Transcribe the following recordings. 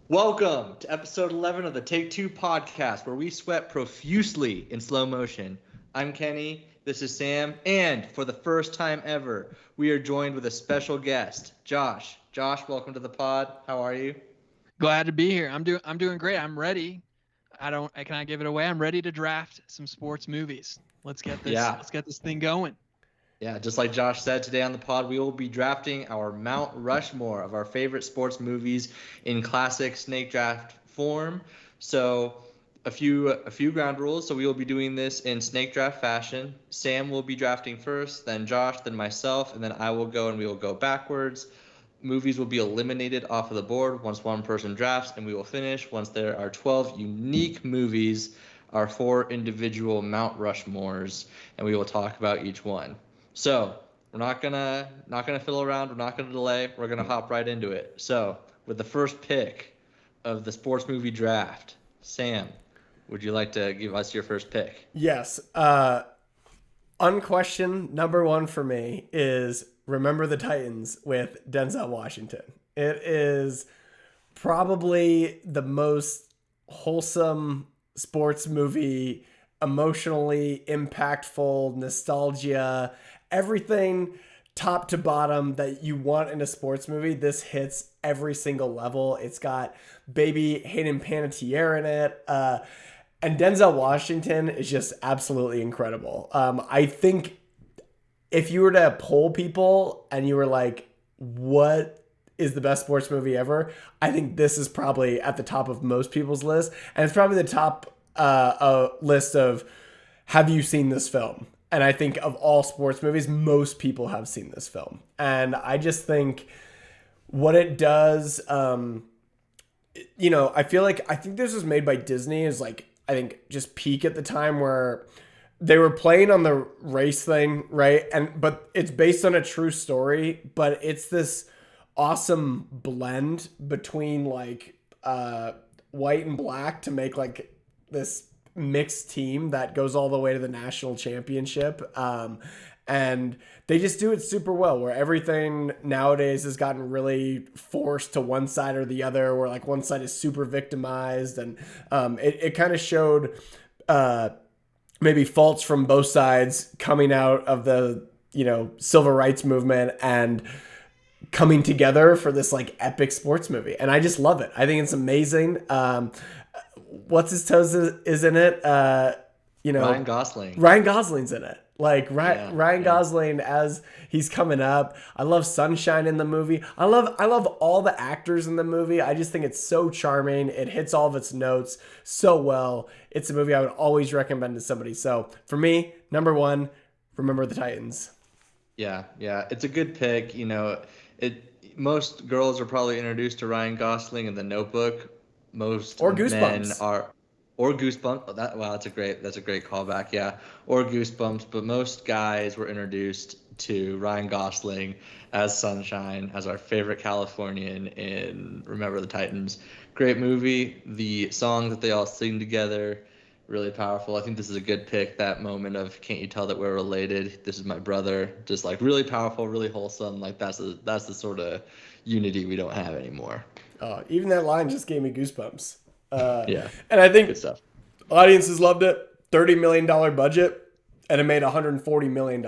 Welcome to episode 11 of the Take Two podcast, where we sweat profusely in slow motion. I'm Kenny, this is Sam, and for the first time ever, we are joined with a special guest, Josh. Josh, welcome to the pod. How are you? Glad to be here. I'm doing great. I'm ready. Can I give it away? I'm ready to draft some sports movies. Let's get this Yeah, let's get this thing going. yeah, just like Josh said today on the pod, we will be drafting our Mount Rushmore of our favorite sports movies in classic snake draft form. So, a few ground rules. So we will be doing this in snake draft fashion. Sam will be drafting first, then Josh, then myself, and then I will go and we will go backwards. Movies will be eliminated off of the board once one person drafts, and we will finish once there are 12 unique movies, our four individual Mount Rushmores, and we will talk about each one. So we're not gonna fiddle around. We're not gonna delay. We're gonna hop right into it. So with the first pick of the sports movie draft, Sam, would you like to give us your first pick? Yes. Unquestioned number one for me is Remember the Titans with Denzel Washington. It is probably the most wholesome sports movie, emotionally impactful, nostalgia, everything top to bottom that you want in a sports movie. This hits every single level. It's got baby Hayden Panettiere in it. And Denzel Washington is just absolutely incredible. I think if you were to poll people and you were like, what is the best sports movie ever? I think this is probably at the top of most people's list. And it's probably the top list of, have you seen this film? And I think of all sports movies, most people have seen this film. And I just think what it does, I think this was made by Disney, is like, I think just peak at the time where they were playing on the race thing, right? But it's based on a true story, but it's this awesome blend between like white and black to make like this mixed team that goes all the way to the national championship. And they just do it super well, where everything nowadays has gotten really forced to one side or the other, where like one side is super victimized. And it kind of showed maybe faults from both sides coming out of the, civil rights movement and coming together for this like epic sports movie. And I just love it. I think it's amazing. What's his toes is in it? Ryan Gosling. Ryan Gosling's in it. Like Ryan Gosling as he's coming up. I love Sunshine in the movie. I love all the actors in the movie. I just think it's so charming. It hits all of its notes so well. It's a movie I would always recommend to somebody. So for me, number one, Remember the Titans. Yeah, it's a good pick. Most girls are probably introduced to Ryan Gosling in The Notebook. Most Or men Goosebumps. are, or Goosebumps. Oh, that's a great callback. Yeah, or Goosebumps. But most guys were introduced to Ryan Gosling as Sunshine, as our favorite Californian in Remember the Titans. Great movie. The song that they all sing together, really powerful. I think this is a good pick. That moment of "Can't you tell that we're related? This is my brother." Just like really powerful, really wholesome. Like that's the sort of unity we don't have anymore. Even that line just gave me goosebumps. Yeah, And I good think stuff. audiences loved it. $30 million budget, and it made $140 million,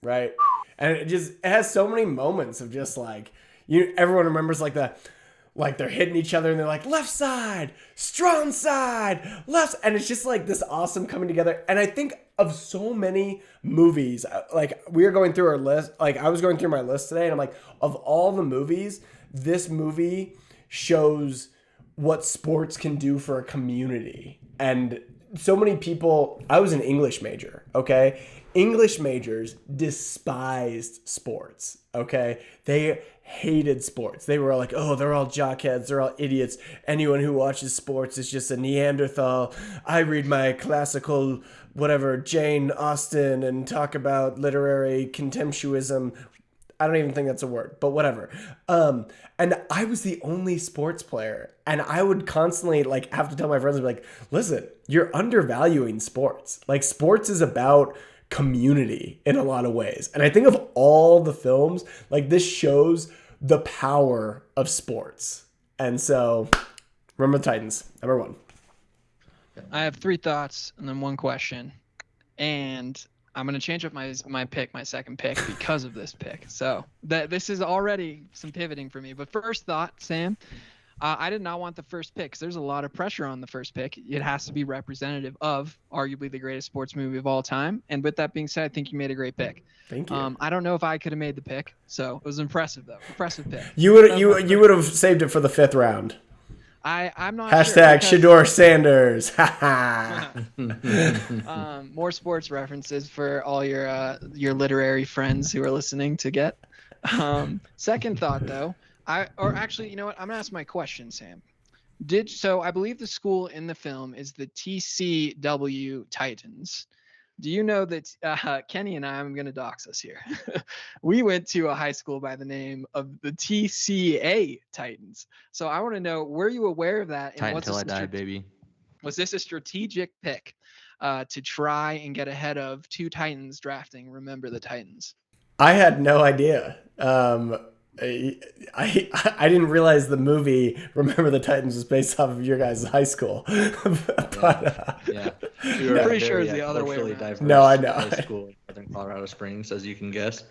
right? And it has so many moments of just like, everyone remembers like they're hitting each other and they're like, left side, strong side, left. And it's just like this awesome coming together. And I think of so many movies, like we are going through our list, like I was going through my list today and I'm like, of all the movies, this movie shows what sports can do for a community. And so many people, I was an English major, okay? English majors despised sports, okay? They hated sports. They were like, oh, they're all jockheads. They're all idiots. Anyone who watches sports is just a Neanderthal. I read my classical, whatever, Jane Austen and talk about literary contemptuism. I don't even think that's a word, but whatever. And I was the only sports player. And I would constantly like have to tell my friends, like, listen, you're undervaluing sports. Like sports is about community in a lot of ways. And I think of all the films, like this shows the power of sports. And so, remember the Titans, number 1. I have 3 thoughts and then 1 question. And I'm going to change up my second pick, because of this pick. So this is already some pivoting for me. But first thought, Sam, I did not want the first pick because there's a lot of pressure on the first pick. It has to be representative of arguably the greatest sports movie of all time. And with that being said, I think you made a great pick. Thank you. I don't know if I could have made the pick. So it was impressive, though. Impressive pick. You would have saved it for the 5th round. I'm not Hashtag sure Shedeur Sanders. More sports references for all your literary friends who are listening to get. Second thought, though, actually, you know what? I'm gonna ask my question, Sam. I believe the school in the film is the TCW Titans. Do you know that Kenny and I'm going to dox us here? We went to a high school by the name of the TCA Titans. So I want to know, were you aware of that? Titan till I die, baby. Was this a strategic pick to try and get ahead of 2 Titans drafting Remember the Titans? I had no idea. I didn't realize the movie Remember the Titans was based off of your guys' high school. But, yeah. I'm pretty sure it's the other way around. No, I know. High school in Northern Colorado Springs, as you can guess.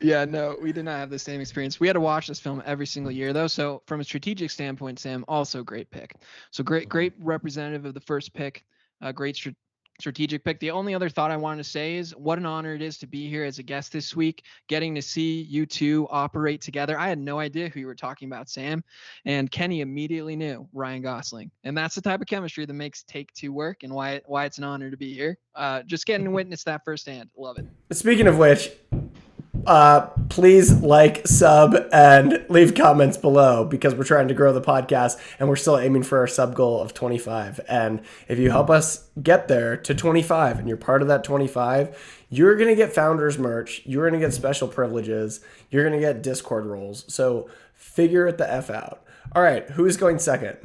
Yeah, no, we did not have the same experience. We had to watch this film every single year, though. So from a strategic standpoint, Sam, also great pick. So great representative of the first pick. Great strategic pick. The only other thought I wanted to say is what an honor it is to be here as a guest this week, getting to see you two operate together. I had no idea who you were talking about, Sam, and Kenny immediately knew Ryan Gosling. And that's the type of chemistry that makes Take Two work, and why it's an honor to be here. Just getting to witness that firsthand. Love it. Speaking of which, please like, sub, and leave comments below, because we're trying to grow the podcast and we're still aiming for our sub goal of 25. And if you help us get there to 25 and you're part of that 25, you're going to get founders merch. You're going to get special privileges. You're going to get Discord roles. So figure it the F out. All right. Who's going second?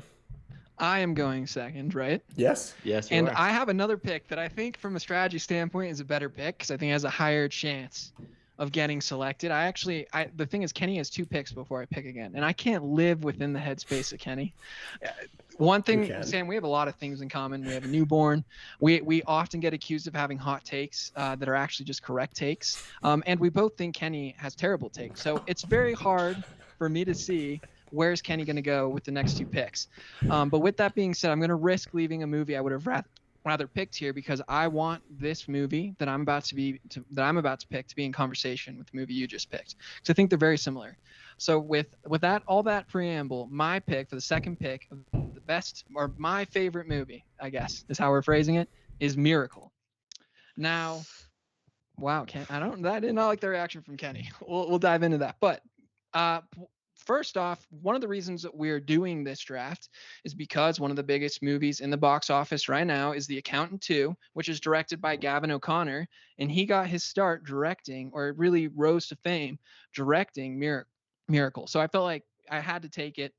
I am going second, right? Yes. Yes. And I have another pick that I think from a strategy standpoint is a better pick, because I think it has a higher chance of getting selected. The thing is, Kenny has 2 picks before I pick again, and I can't live within the headspace of Kenny. One thing, Sam, we have a lot of things in common. We have a newborn. We often get accused of having hot takes that are actually just correct takes. And we both think Kenny has terrible takes. So it's very hard for me to see where's Kenny going to go with the next 2 picks. But with that being said, I'm going to risk leaving a movie I would have rather picked here, because I want this movie that I'm about to pick to be in conversation with the movie you just picked, because I think they're very similar. So with all that preamble, my pick for the second pick of the best, or my favorite movie, I guess is how we're phrasing it, is Miracle. Now, wow, I did not like the reaction from Kenny. We'll dive into that, but first off, one of the reasons that we're doing this draft is because one of the biggest movies in the box office right now is The Accountant 2, which is directed by Gavin O'Connor, and he got his start directing, or really rose to fame, directing Miracle. So I felt like I had to take it,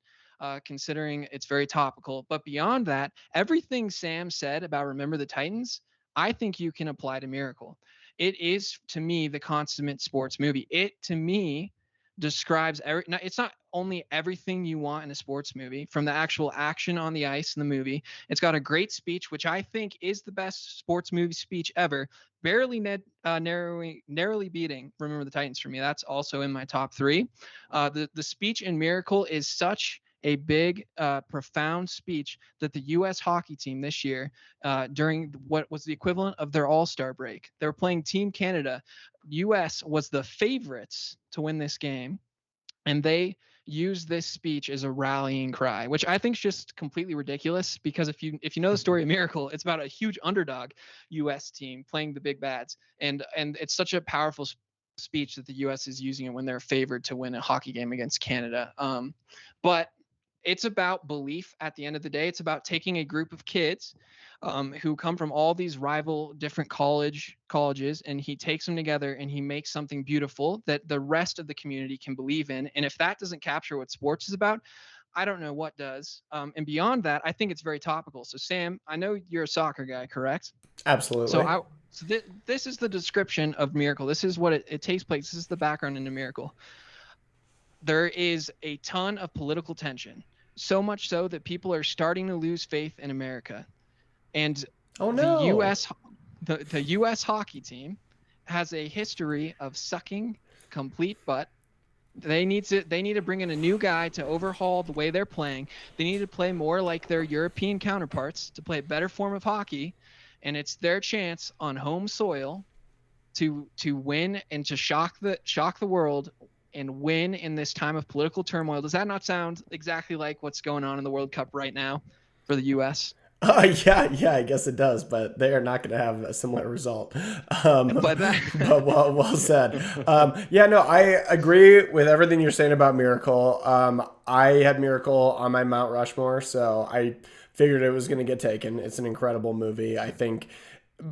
considering it's very topical. But beyond that, everything Sam said about Remember the Titans, I think you can apply to Miracle. It is, to me, the consummate sports movie. It, to me, describes it's not only everything you want in a sports movie, from the actual action on the ice in the movie. It's got a great speech, which I think is the best sports movie speech ever, barely narrowly beating Remember the Titans for me. That's also in my top 3. The speech in Miracle is such a big, profound speech that the U.S. hockey team this year, during what was the equivalent of their All-Star break, they were playing Team Canada. U.S. was the favorites to win this game, and they used this speech as a rallying cry, which I think is just completely ridiculous, because if you know the story of Miracle, it's about a huge underdog U.S. team playing the big bads, and it's such a powerful speech that the U.S. is using it when they're favored to win a hockey game against Canada. But it's about belief at the end of the day. It's about taking a group of kids who come from all these rival different colleges, and he takes them together and he makes something beautiful that the rest of the community can believe in. And if that doesn't capture what sports is about, I don't know what does. And beyond that, I think it's very topical. So Sam, I know you're a soccer guy, correct? Absolutely. So this is the description of Miracle. This is what it takes place. This is the background into Miracle. there is a ton of political tension, so much so that people are starting to lose faith in America. And Oh the no. the US hockey team has a history of sucking complete butt. They need to bring in a new guy to overhaul the way they're playing. They need to play more like their European counterparts, to play a better form of hockey, and it's their chance on home soil to win and to shock the world and win in this time of political turmoil. Does that not sound exactly like what's going on in the World Cup right now for the US? Yeah, I guess it does, but they are not going to have a similar result. But that But well said. Yeah, no, I agree with everything you're saying about Miracle. I had Miracle on my Mount Rushmore, so I figured it was going to get taken. It's an incredible movie. I think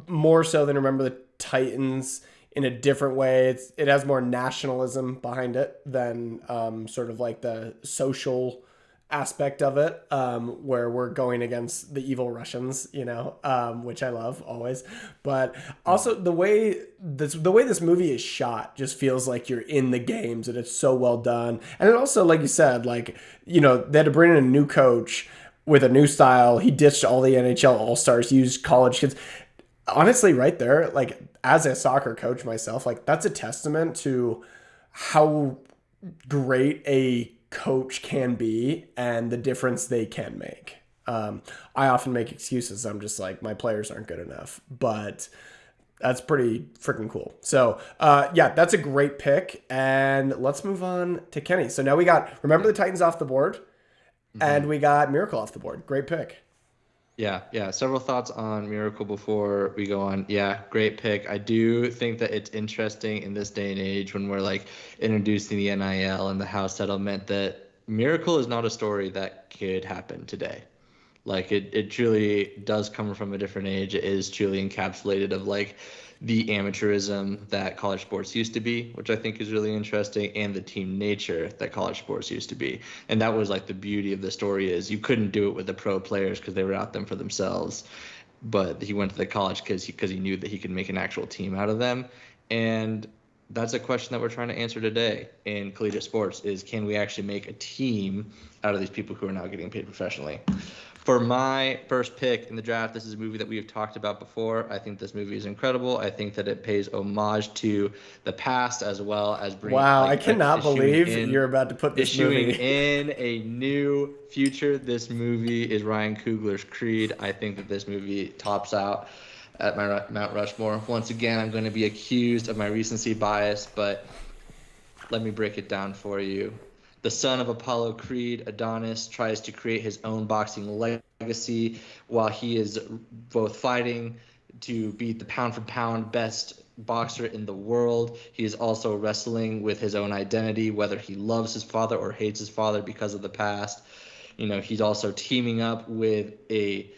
more so than Remember the Titans in a different way. It has more nationalism behind it than sort of like the social aspect of it, where we're going against the evil Russians, which I love always. But also the way this movie is shot just feels like you're in the games, and it's so well done. And it also, like you said, like, they had to bring in a new coach with a new style. He ditched all the NHL All-Stars, used college kids. Honestly, right there, like, as a soccer coach myself, like, that's a testament to how great a coach can be and the difference they can make. I often make excuses. I'm just like, my players aren't good enough, but that's pretty freaking cool. So yeah, that's a great pick. And let's move on to Kenny. So now we got Remember the Titans off the board, and we got Miracle off the board. Great pick. Yeah. Several thoughts on Miracle before we go on. Yeah, great pick. I do think that it's interesting in this day and age when we're like introducing the NIL and the house settlement that Miracle is not a story that could happen today. Like it truly does come from a different age. It is truly encapsulated of like the amateurism that college sports used to be, which I think is really interesting, and the team nature that college sports used to be. And that was like the beauty of the story is you couldn't do it with the pro players because they were out them for themselves. But he went to the college because he knew that he could make an actual team out of them. And that's a question that we're trying to answer today in collegiate sports is can we actually make a team out of these people who are now getting paid professionally? For my first pick in the draft, this is a movie that we have talked about before. I think this movie is incredible. I think that it pays homage to the past as well as bringing. Wow, I cannot believe you're about to put this issuing movie in a new future. This movie is Ryan Coogler's Creed. I think that this movie tops out at my Mount Rushmore. Once again, I'm going to be accused of my recency bias, but let me break it down for you. The son of Apollo Creed, Adonis, tries to create his own boxing legacy while he is both fighting to be the pound-for-pound best boxer in the world. He is also wrestling with his own identity, whether he loves his father or hates his father because of the past. He's also teaming up with a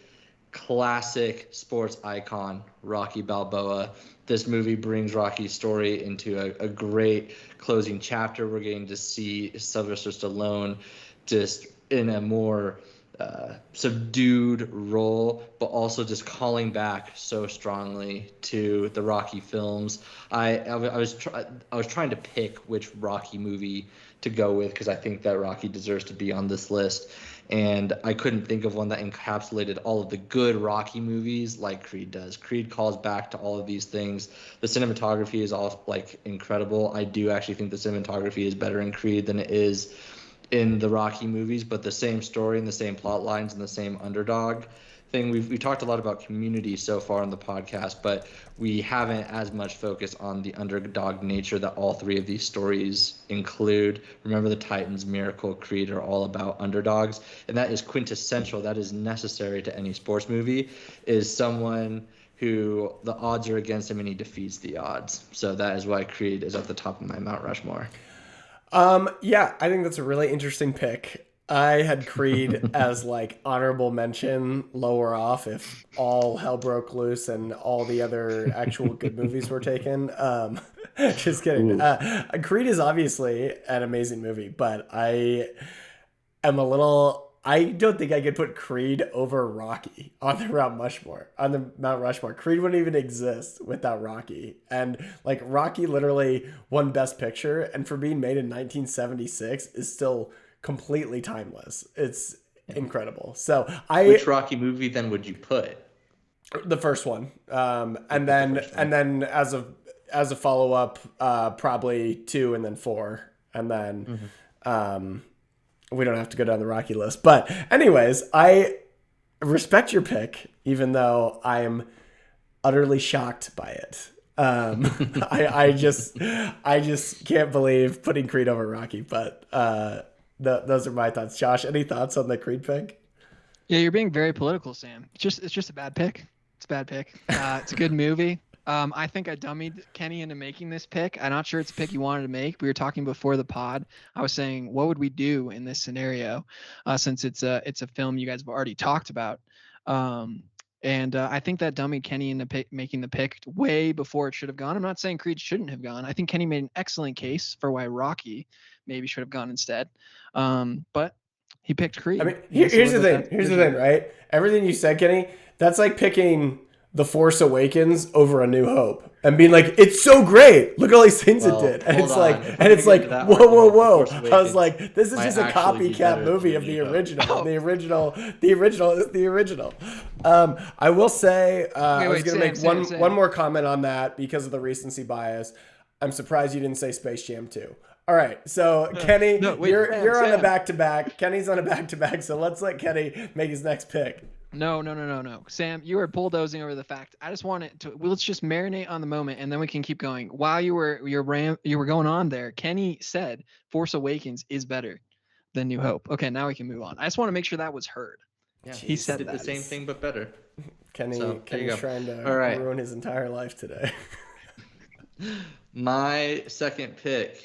classic sports icon, Rocky Balboa. This movie brings Rocky's story into a great closing chapter. We're getting to see Sylvester Stallone just in a more subdued role, but also just calling back so strongly to the Rocky films. I was trying to pick which Rocky movie to go with because I think that Rocky deserves to be on this list. And I couldn't think of one that encapsulated all of the good Rocky movies like Creed does. Creed calls back to all of these things. The cinematography is all like incredible. I do actually think the cinematography is better in Creed than it is in the Rocky movies, but the same story and the same plot lines and the same underdog thing. We've talked a lot about community so far on the podcast, but we haven't as much focus on the underdog nature that all three of these stories include. Remember the Titans, Miracle, Creed are all about underdogs, and that is quintessential. That is necessary to any sports movie, is someone who the odds are against him and he defeats the odds. So that is why Creed is at the top of my Mount Rushmore. Yeah, I think that's a really interesting pick. I had Creed as like honorable mention lower off if all hell broke loose and all the other actual good movies were taken. Just kidding. Creed is obviously an amazing movie, but I am a little I don't think I could put Creed over Rocky on the Mount Rushmore. On the Mount Rushmore, Creed wouldn't even exist without Rocky. And like Rocky literally won Best Picture, and for being made in 1976 is still completely timeless. It's incredible. So which Rocky movie then would you put? The first one, and then as a follow up, probably 2 and then 4, and then we don't have to go down the Rocky list. But anyways, I respect your pick, even though I am utterly shocked by it. I just can't believe putting Creed over Rocky. But those are my thoughts. Josh, any thoughts on the Creed pick? Yeah, you're being very political, Sam. It's just a bad pick. It's a bad pick. It's a good movie. I think I dummied Kenny into making this pick. I'm not sure it's a pick he wanted to make. We were talking before the pod. I was saying, what would we do in this scenario? Since it's a film you guys have already talked about. And I think that dummied Kenny into making the pick way before it should have gone. I'm not saying Creed shouldn't have gone. I think Kenny made an excellent case for why Rocky maybe should have gone instead. But he picked Creed. I mean, here's the thing. Here's the thing, right? Everything you said, Kenny, that's like picking The Force Awakens over A New Hope and being like, it's so great. Look at all these things it did. And it's like, whoa. I was like, this is just a copycat movie of the original. The original is the original. I will say, I was going to make one more comment on that because of the recency bias. I'm surprised you didn't say Space Jam 2. All right, so Kenny, you're on a back-to-back. Kenny's on a back-to-back, so let's let Kenny make his next pick. No. Sam, you were bulldozing over the fact. I just wanted to. Let's just marinate on the moment, and then we can keep going. While you were going on there, Kenny said Force Awakens is better than New Hope. Okay, now we can move on. I just want to make sure that was heard. Yeah, he said did the same thing but better. Kenny's trying to ruin his entire life today. My second pick.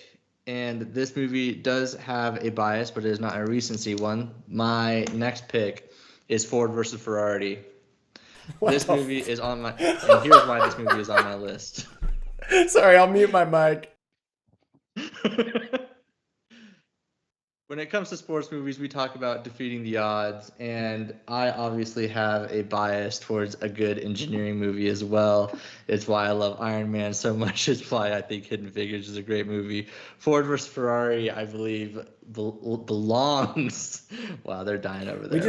And this movie does have a bias, but it is not a recency one. My next pick is Ford versus Ferrari. Wow. This movie is on my... And here's why this movie is on my list. Sorry, I'll mute my mic. When it comes to sports movies, we talk about defeating the odds, and I obviously have a bias towards a good engineering movie as well. It's why I love Iron Man so much. It's why I think Hidden Figures is a great movie. Ford vs. Ferrari, I believe, belongs. Wow, they're dying over there. We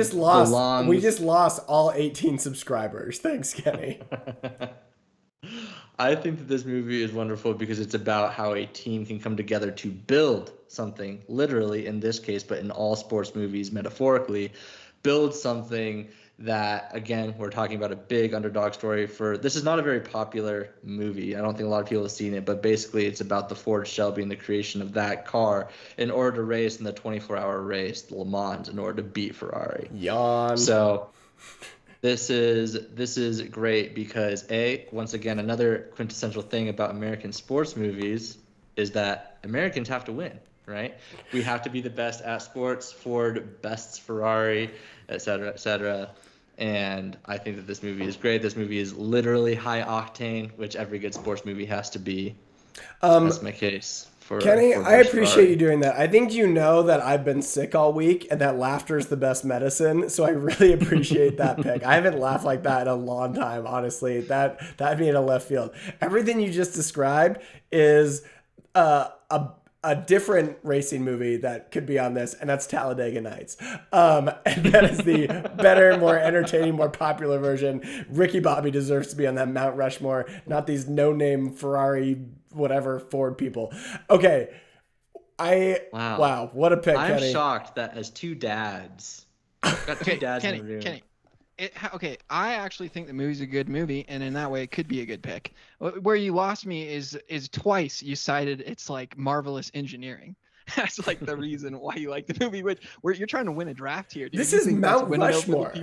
just lost all 18 subscribers. Thanks, Kenny. I think that this movie is wonderful because it's about how a team can come together to build something, literally in this case, but in all sports movies, metaphorically, build something that, again, we're talking about a big underdog story for, this is not a very popular movie. I don't think a lot of people have seen it, but basically it's about the Ford Shelby and the creation of that car in order to race in the 24-hour race, the Le Mans, in order to beat Ferrari. Yawn. So... This is great because once again, another quintessential thing about American sports movies is that Americans have to win, right? We have to be the best at sports. Ford bests Ferrari, et cetera. And I think that this movie is great. This movie is literally high octane, which every good sports movie has to be. That's my case. Kenny, I appreciate you doing that. I think you know that I've been sick all week and that laughter is the best medicine. So I really appreciate that pick. I haven't laughed like that in a long time, honestly. That made a left field. Everything you just described is a different racing movie that could be on this, and that's Talladega Nights. And that is the better, more entertaining, more popular version. Ricky Bobby deserves to be on that Mount Rushmore, not these no-name Ferrari, whatever, Ford people. Okay. Wow, what a pick, Kenny. I'm shocked that as two dads, got two dads in the room. Kenny. I actually think the movie's a good movie, and in that way, it could be a good pick. Where you lost me is twice you cited it's like marvelous engineering. That's like the reason why you like the movie. Where you're trying to win a draft here. This is Mount Rushmore.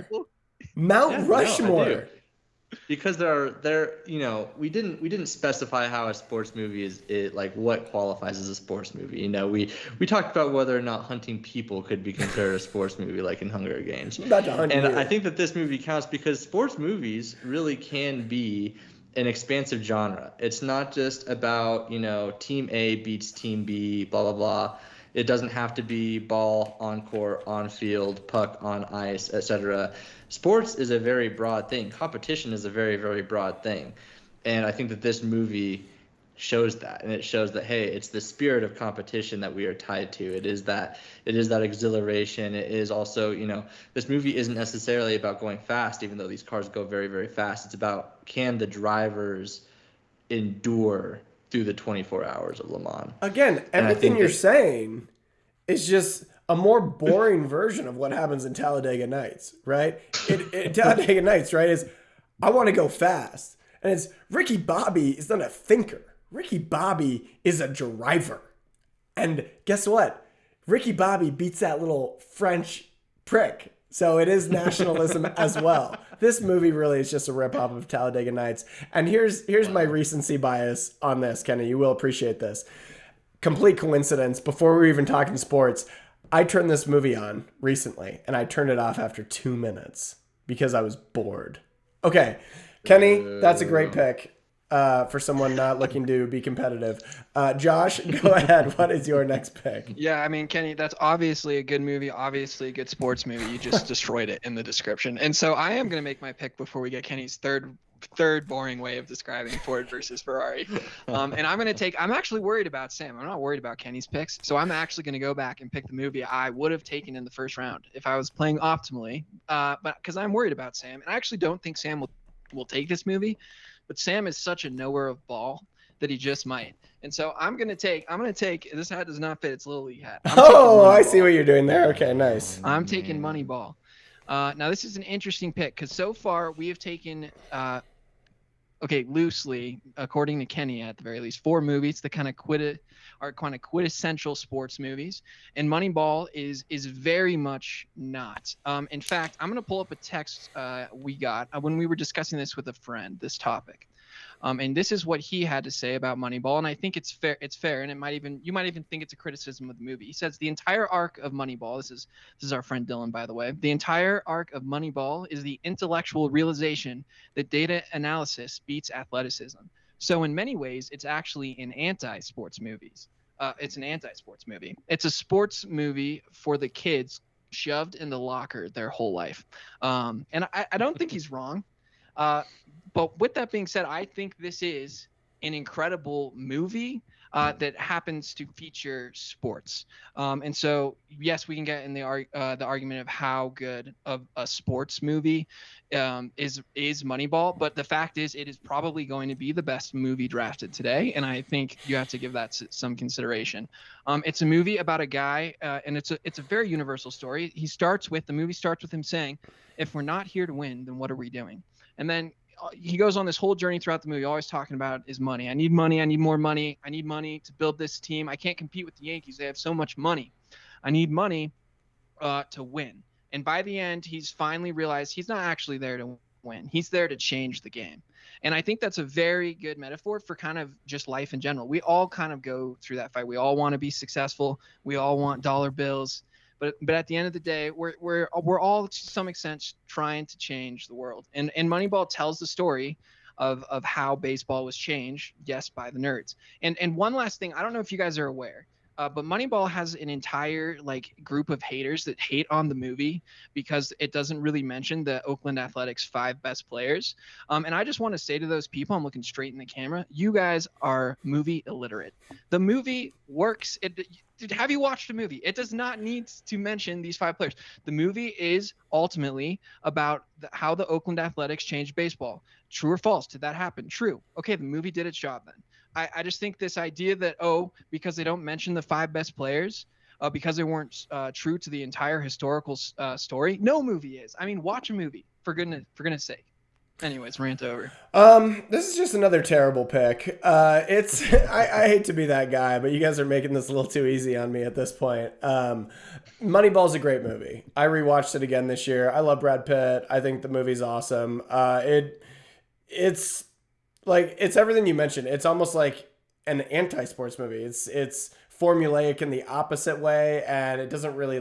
Mount Rushmore. No, because we didn't specify how a sports movie is like what qualifies as a sports movie. We talked about whether or not hunting people could be considered a sports movie, like in Hunger Games. I think that this movie counts because sports movies really can be an expansive genre. It's not just about team A beats team B, blah blah blah. It doesn't have to be ball on court, on field, puck on ice, etc. Sports is a very broad thing. Competition is a very, very broad thing. And I think that this movie shows that, and it shows that, hey, it's the spirit of competition that we are tied to. It is that exhilaration. It is also, this movie isn't necessarily about going fast, even though these cars go very, very fast. It's about, can the drivers endure through the 24 hours of Le Mans? Again, everything you're saying is just a more boring version of what happens in Talladega Nights, right? Talladega Nights, right, is I want to go fast. And it's Ricky Bobby is not a thinker. Ricky Bobby is a driver. And guess what? Ricky Bobby beats that little French prick. So it is nationalism as well. This movie really is just a ripoff of Talladega Nights. And here's my recency bias on this, Kenny. You will appreciate this. Complete coincidence. Before we were even talking sports, I turned this movie on recently, and I turned it off after 2 minutes because I was bored. Okay, Kenny, that's a great pick. For someone not looking to be competitive. Josh, go ahead. What is your next pick? Yeah, I mean, Kenny, that's obviously a good movie, obviously a good sports movie. You just destroyed it in the description. And so I am going to make my pick before we get Kenny's third boring way of describing Ford versus Ferrari. And I'm actually worried about Sam. I'm not worried about Kenny's picks. So I'm actually going to go back and pick the movie I would have taken in the first round if I was playing optimally. But because I'm worried about Sam. And I actually don't think Sam will take this movie. But Sam is such a knower of ball that he just might. And so I'm going to take, this hat does not fit its Little League hat. I see what you're doing there. Okay, nice. I'm taking Moneyball. Now this is an interesting pick because so far we have taken, loosely, according to Kenny at the very least, 4 movies that are kind of quintessential sports movies. And Moneyball is very much not. In fact, I'm going to pull up a text we got when we were discussing this with a friend, this topic. And this is what he had to say about Moneyball, and I think it's fair, and you might even think it's a criticism of the movie. He says the entire arc of Moneyball, this is our friend Dylan, by the way. The entire arc of Moneyball is the intellectual realization that data analysis beats athleticism. So in many ways, it's actually an anti-sports movie. It's an anti-sports movie. It's a sports movie for the kids shoved in the locker their whole life. And I don't think he's wrong. But with that being said, I think this is an incredible movie that happens to feature sports. And so, yes, we can get in the argument of how good of a sports movie is Moneyball. But the fact is, it is probably going to be the best movie drafted today. And I think you have to give that some consideration. It's a movie about a guy, and it's a very universal story. The movie starts with him saying, if we're not here to win, then what are we doing? And then he goes on this whole journey throughout the movie, always talking about is money. I need money. I need more money. I need money to build this team. I can't compete with the Yankees. They have so much money. I need money to win. And by the end, he's finally realized he's not actually there to win. He's there to change the game. And I think that's a very good metaphor for kind of just life in general. We all kind of go through that fight. We all want to be successful. We all want dollar bills. But at the end of the day, we're all to some extent trying to change the world. And Moneyball tells the story of how baseball was changed, yes, by the nerds. And one last thing, I don't know if you guys are aware, but Moneyball has an entire group of haters that hate on the movie because it doesn't really mention the Oakland Athletics 5 best players. And I just want to say to those people, I'm looking straight in the camera, you guys are movie illiterate. The movie works. Have you watched the movie? It does not need to mention these 5 players. The movie is ultimately about how the Oakland Athletics changed baseball. True or false? Did that happen? True. Okay, the movie did its job then. I just think this idea that, because they don't mention the 5 best players, because they weren't true to the entire historical story, no movie is. I mean, watch a movie, for goodness sake. Anyways, rant over. This is just another terrible pick. I hate to be that guy, but you guys are making this a little too easy on me at this point. Moneyball's a great movie. I rewatched it again this year. I love Brad Pitt. I think the movie's awesome. It's everything you mentioned. It's almost like an anti-sports movie. It's formulaic in the opposite way, and it doesn't really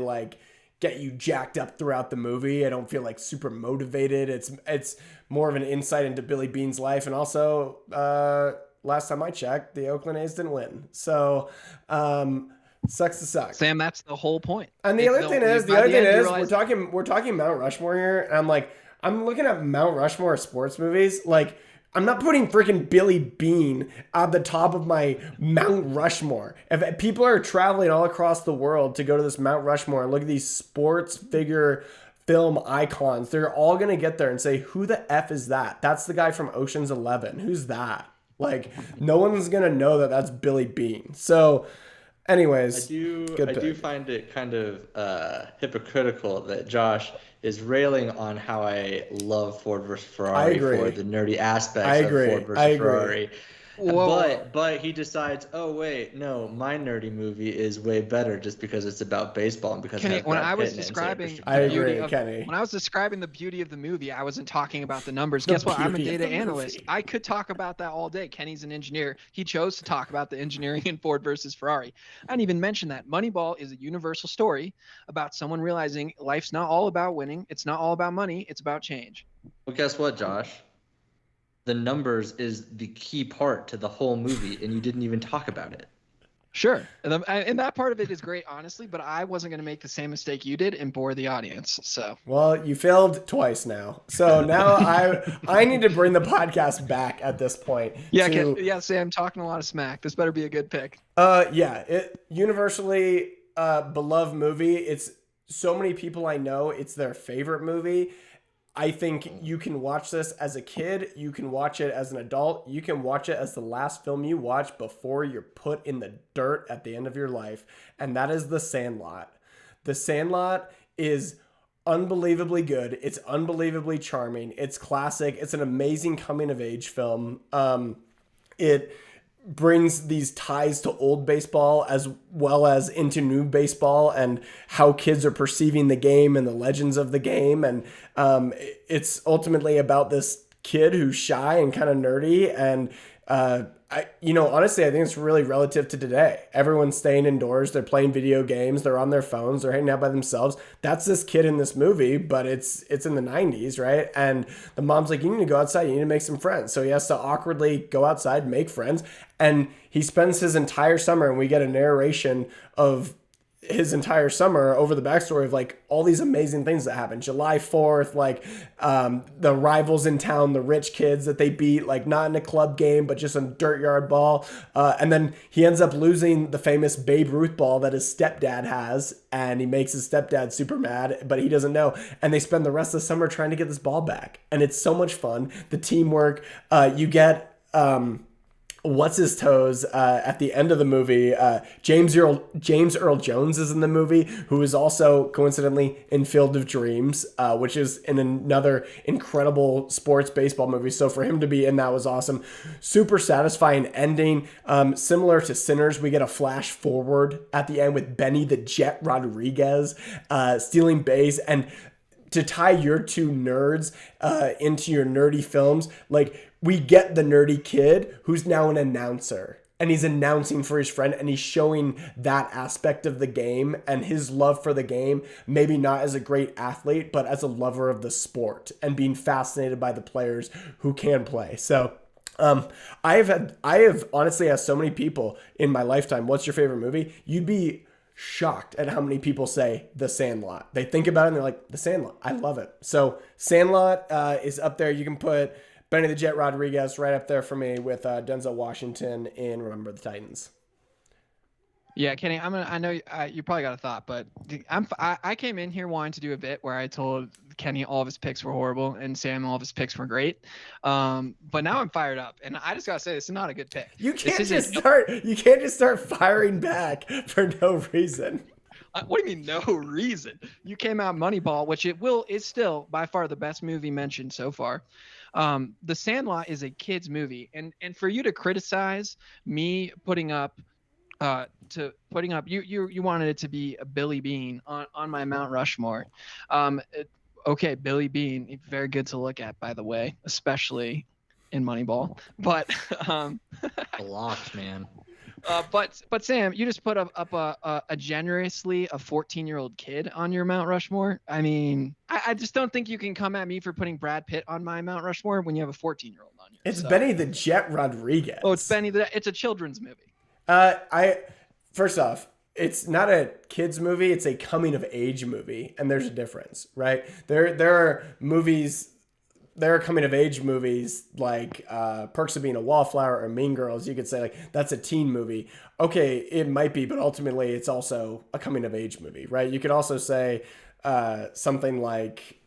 get you jacked up throughout the movie. I don't feel super motivated. It's more of an insight into Billy Bean's life. And also, last time I checked, the Oakland A's didn't win. So Sucks to suck. Sam, that's the whole point. And the other thing is, we're talking Mount Rushmore here, and I'm looking at Mount Rushmore sports movies. Like, I'm not putting freaking Billy Bean at the top of my Mount Rushmore. If people are traveling all across the world to go to this Mount Rushmore and look at these sports figure film icons, they're all gonna get there and say, "Who the F is that? That's the guy from Ocean's 11. Who's that?" Like, no one's gonna know that that's Billy Bean. So, anyways, I do find it kind of hypocritical that Josh is railing on how I love Ford versus Ferrari for the nerdy aspects of Ford versus Ferrari. But he decides, oh wait, no, my nerdy movie is way better just because it's about baseball and because Kenny, when I was describing the beauty of the movie, I wasn't talking about the numbers. Guess what? I'm a data analyst. I could talk about that all day. Kenny's an engineer. He chose to talk about the engineering in Ford versus Ferrari. I didn't even mention that. Moneyball is a universal story about someone realizing life's not all about winning. It's not all about money. It's about change. Well, guess what, Josh? The numbers is the key part to the whole movie, and you didn't even talk about it. Sure. And that part of it is great, honestly, but I wasn't going to make the same mistake you did and bore the audience. So. Well, you failed twice now. So now I need to bring the podcast back at this point. Yeah, Sam, talking a lot of smack. This better be a good pick. Universally beloved movie. It's so many people I know, it's their favorite movie. I think you can watch this as a kid. You can watch it as an adult. You can watch it as the last film you watch before you're put in the dirt at the end of your life. And that is The Sandlot. The Sandlot is unbelievably good. It's unbelievably charming. It's classic. It's an amazing coming of age film. It brings these ties to old baseball as well as into new baseball and how kids are perceiving the game and the legends of the game. And it's ultimately about this kid who's shy and kind of nerdy. And honestly, I think it's really relative to today. Everyone's staying indoors. They're playing video games. They're on their phones. They're hanging out by themselves. That's this kid in this movie, but it's in the 90s, right? And the mom's like, you need to go outside. You need to make some friends. So he has to awkwardly go outside, make friends. And he spends his entire summer, and we get a narration of his entire summer over the backstory of like all these amazing things that happen. July 4th, like the rivals in town, the rich kids that they beat, like not in a club game, but just a dirt yard ball. And then he ends up losing the famous Babe Ruth ball that his stepdad has. And he makes his stepdad super mad, but he doesn't know. And they spend the rest of the summer trying to get this ball back. And it's so much fun. The teamwork, you get, what's his toes at the end of the movie. James Earl Jones is in the movie, who is also coincidentally in Field of Dreams, which is in another incredible sports baseball movie. So for him to be in that was awesome. Super satisfying ending. Similar to Sinners, we get a flash forward at the end with Benny the Jet Rodriguez stealing base. And to tie your two nerds into your nerdy films, like, we get the nerdy kid who's now an announcer, and he's announcing for his friend, and he's showing that aspect of the game and his love for the game, maybe not as a great athlete, but as a lover of the sport and being fascinated by the players who can play. So I have honestly asked so many people in my lifetime, what's your favorite movie? You'd be shocked at how many people say The Sandlot. They think about it and they're like, The Sandlot, I love it. So Sandlot is up there. You can put Benny the Jet Rodriguez right up there for me with Denzel Washington in Remember the Titans. Yeah, Kenny, I know you probably got a thought, but I came in here wanting to do a bit where I told Kenny all of his picks were horrible and Sam all of his picks were great. But now I'm fired up, and I just gotta say this is not a good pick. You can't just start firing back for no reason. What do you mean no reason? You came out Moneyball, which is still by far the best movie mentioned so far. The Sandlot is a kid's movie, and for you to criticize me putting up you wanted it to be a Billy Bean on my Mount Rushmore. Okay, Billy Bean, very good to look at, by the way, especially in Moneyball. But blocked, man. But Sam, you just put up a generously a 14-year-old kid on your Mount Rushmore. I mean, I just don't think you can come at me for putting Brad Pitt on my Mount Rushmore when you have a 14-year-old on yours. It's Benny the Jet Rodriguez. Oh, it's Benny it's a children's movie. First off, it's not a kids movie, it's a coming of age movie, and there's a difference, right? There are movies, there are coming of age movies like Perks of Being a Wallflower or Mean Girls. You could say like that's a teen movie. Okay, it might be, but ultimately it's also a coming of age movie, right? You could also say something like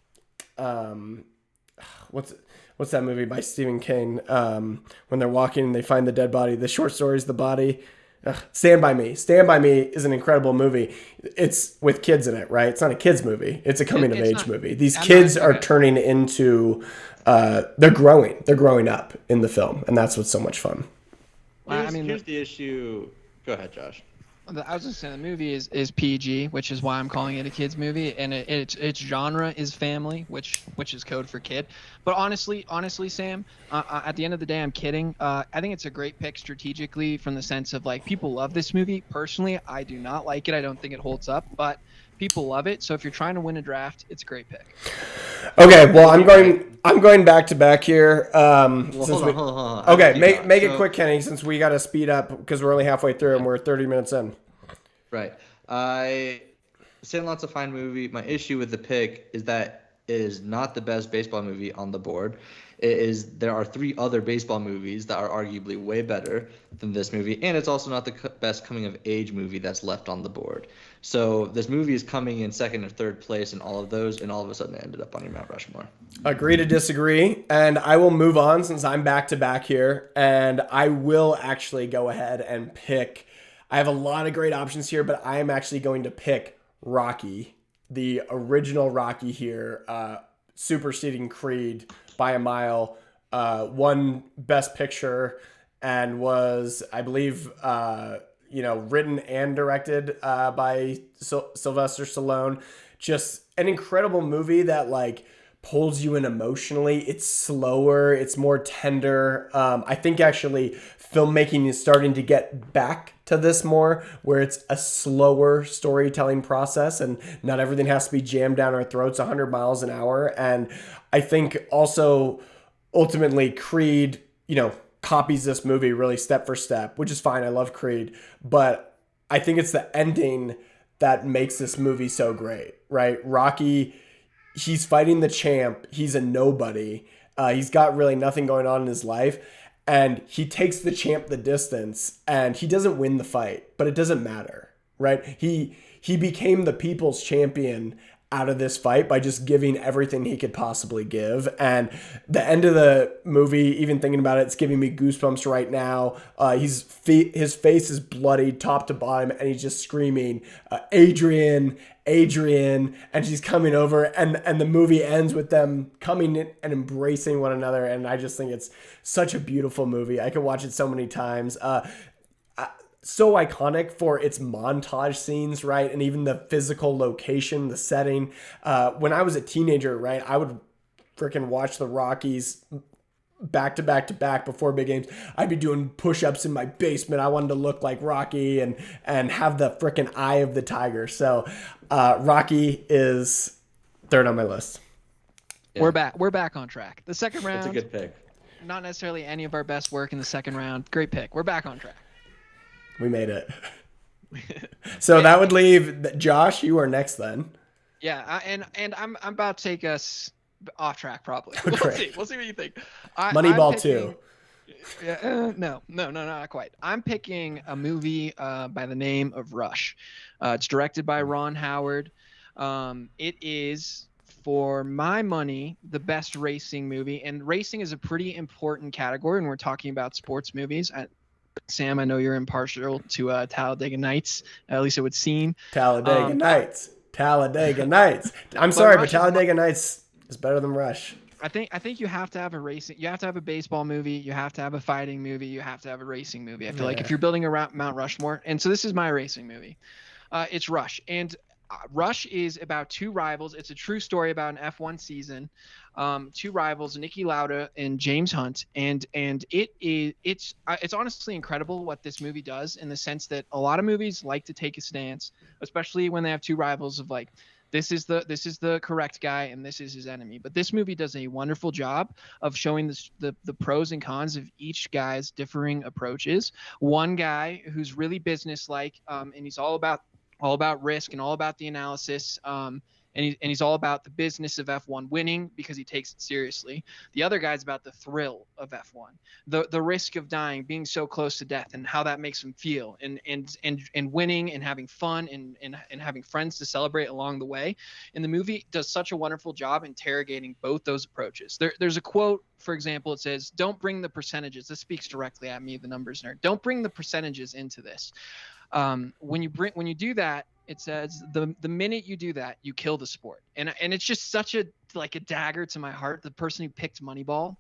what's that movie by Stephen King? When they're walking and they find the dead body. The short story is the body. Stand By Me. Stand By Me is an incredible movie. It's with kids in it, right? It's not a kids movie. It's a coming of age movie. These kids are turning into, they're growing. They're growing up in the film, and that's what's so much fun. Here's the issue. Go ahead, Josh. I was just saying the movie is PG, which is why I'm calling it a kids movie, and its genre is family, which is code for kid. But honestly, Sam, at the end of the day, I'm kidding. I think it's a great pick strategically from the sense of like people love this movie. Personally, I do not like it. I don't think it holds up, but people love it. So if you're trying to win a draft, it's a great pick. Okay, well I'm going back to back here. Hold on. Okay, make it quick, Kenny, since we got to speed up because we're only halfway through and we're 30 minutes in. Right. Sandlot's a fine movie. My issue with the pick is that it is not the best baseball movie on the board. There are 3 other baseball movies that are arguably way better than this movie, and it's also not the best coming of age movie that's left on the board. So this movie is coming in second or third place in all of those, and all of a sudden it ended up on your Mount Rushmore. Agree to disagree, and I will move on since I'm back to back here, and I will actually go ahead and pick. I have a lot of great options here, but I am actually going to pick Rocky, the original Rocky here, superseding Creed by a mile, won Best Picture and was, I believe, written and directed by Sylvester Stallone. Just an incredible movie that like pulls you in emotionally. It's slower, it's more tender. I think actually filmmaking is starting to get back to this more, where it's a slower storytelling process and not everything has to be jammed down our throats 100 miles an hour. And I think also ultimately Creed, copies this movie really step for step, which is fine. I love Creed, but I think it's the ending that makes this movie so great, right? Rocky, he's fighting the champ. He's a nobody. He's got really nothing going on in his life. And he takes the champ the distance and he doesn't win the fight, but it doesn't matter, right? He became the people's champion out of this fight by just giving everything he could possibly give. And the end of the movie, even thinking about it, it's giving me goosebumps right now. His face is bloodied top to bottom and he's just screaming, Adrian, and she's coming over and the movie ends with them coming in and embracing one another. And I just think it's such a beautiful movie. I could watch it so many times. So iconic for its montage scenes, right? And even the physical location, the setting. When I was a teenager, right, I would freaking watch the Rockies back to back to back before big games. I'd be doing push-ups in my basement. I wanted to look like Rocky and have the freaking eye of the tiger. So Rocky is third on my list. Yeah. We're back on track. The second round. That's a good pick. Not necessarily any of our best work in the second round. Great pick. We're back on track. We made it. So that would leave Josh. You are next then. Yeah, and I'm about to take us off track probably. We'll see what you think. Moneyball 2. Yeah, no, not quite. I'm picking a movie by the name of Rush. It's directed by Ron Howard. It is, for my money, the best racing movie, and racing is a pretty important category when we're talking about sports movies. Sam, I know you're impartial to Talladega Nights. At least it would seem. Talladega Nights. I'm sorry, but Talladega Nights is better than Rush. I think you have to have a racing. You have to have a baseball movie. You have to have a fighting movie. You have to have a racing movie. I feel like if you're building around Mount Rushmore, and so this is my racing movie. It's Rush, and Rush is about 2 rivals. It's a true story about an F1 season. 2 rivals, Niki Lauda and James Hunt, and it's honestly incredible what this movie does, in the sense that a lot of movies like to take a stance, especially when they have 2 rivals, of like this is the correct guy and this is his enemy. But this movie does a wonderful job of showing the pros and cons of each guy's differing approaches. One guy who's really businesslike, and he's all about risk and all about the analysis. And he's all about the business of F1 winning because he takes it seriously. The other guy's about the thrill of F1, the risk of dying, being so close to death, and how that makes him feel, and winning and having fun and having friends to celebrate along the way. And the movie does such a wonderful job interrogating both those approaches. There's a quote, for example, it says, "Don't bring the percentages." This speaks directly at me, the numbers nerd. Don't bring the percentages into this. When you do that, it says the minute you do that, you kill the sport. And it's just such a dagger to my heart. The person who picked Moneyball,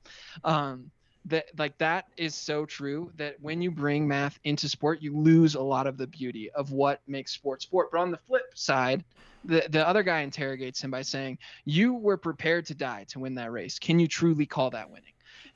that is so true, that when you bring math into sport, you lose a lot of the beauty of what makes sport. But on the flip side, the other guy interrogates him by saying, "You were prepared to die to win that race. Can you truly call that winning?"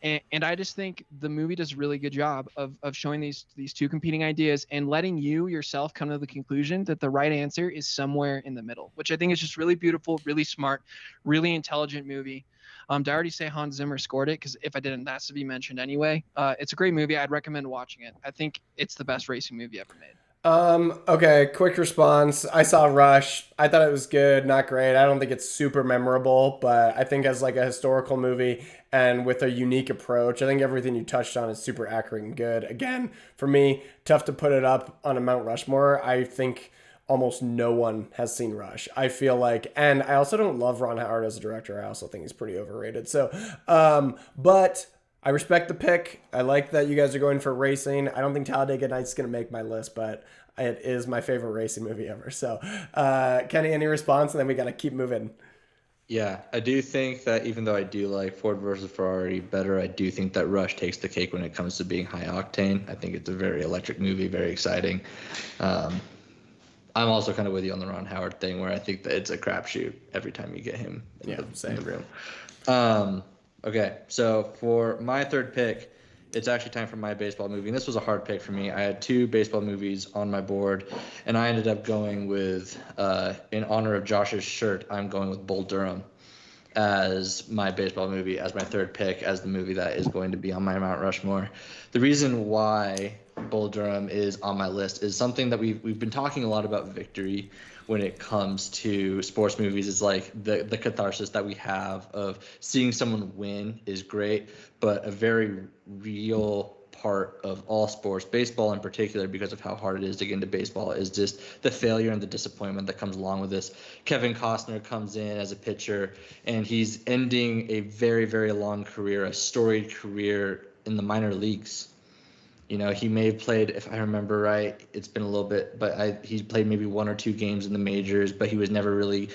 And I just think the movie does a really good job of showing these two competing ideas and letting you yourself come to the conclusion that the right answer is somewhere in the middle, which I think is just really beautiful, really smart, really intelligent movie. Did I already say Hans Zimmer scored it? Because if I didn't, that's to be mentioned anyway. It's a great movie. I'd recommend watching it. I think it's the best racing movie ever made. Okay, quick response. I saw Rush. I thought it was good, not great. I don't think it's super memorable, but I think as like a historical movie and with a unique approach, I think everything you touched on is super accurate and good. Again, for me, tough to put it up on a Mount Rushmore. I think almost no one has seen Rush. I feel like, and I also don't love Ron Howard as a director. I also think he's pretty overrated. So, but I respect the pick. I like that you guys are going for racing. I don't think Talladega Nights is going to make my list, but it is my favorite racing movie ever. So, Kenny, any response? And then we got to keep moving. Yeah, I do think that even though I do like Ford versus Ferrari better, I do think that Rush takes the cake when it comes to being high octane. I think it's a very electric movie, very exciting. I'm also kind of with you on the Ron Howard thing, where I think that it's a crapshoot every time you get him in the room. Okay, so for my third pick, it's actually time for my baseball movie. And this was a hard pick for me. I had two baseball movies on my board, and I ended up going with, in honor of Josh's shirt, I'm going with Bull Durham as my baseball movie, as my third pick, as the movie that is going to be on my Mount Rushmore. The reason why Bull Durham is on my list is something that we've been talking a lot about victory when it comes to sports movies. Is like the catharsis that we have of seeing someone win is great, but a very real part of all sports, baseball in particular, because of how hard it is to get into baseball, is just the failure and the disappointment that comes along with this. Kevin Costner comes in as a pitcher, and he's ending a very, very long career, a storied career in the minor leagues. You know, he may have played, if I remember right, it's been a little bit, but he's played maybe 1 or 2 games in the majors, but he was never really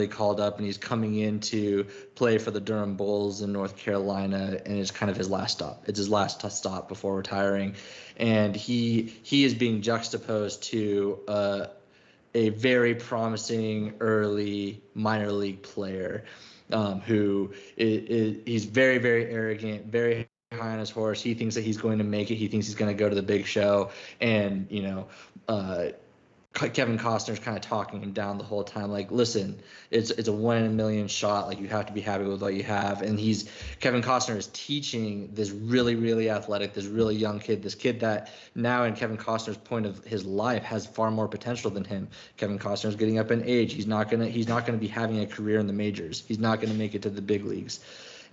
called up, and he's coming in to play for the Durham Bulls in North Carolina, and it's kind of his last stop. It's his last stop before retiring, and he is being juxtaposed to a very promising early minor league player who he's very, very arrogant, very high on his horse. He thinks that he's going to make it. He thinks he's going to go to the big show. And, Kevin Costner's kind of talking him down the whole time. Like, listen, it's a 1 in a million shot. Like, you have to be happy with what you have. And Kevin Costner is teaching this really, really athletic, this really young kid, this kid that now in Kevin Costner's point of his life has far more potential than him. Kevin Costner's getting up in age. He's not gonna be having a career in the majors. He's not gonna make it to the big leagues.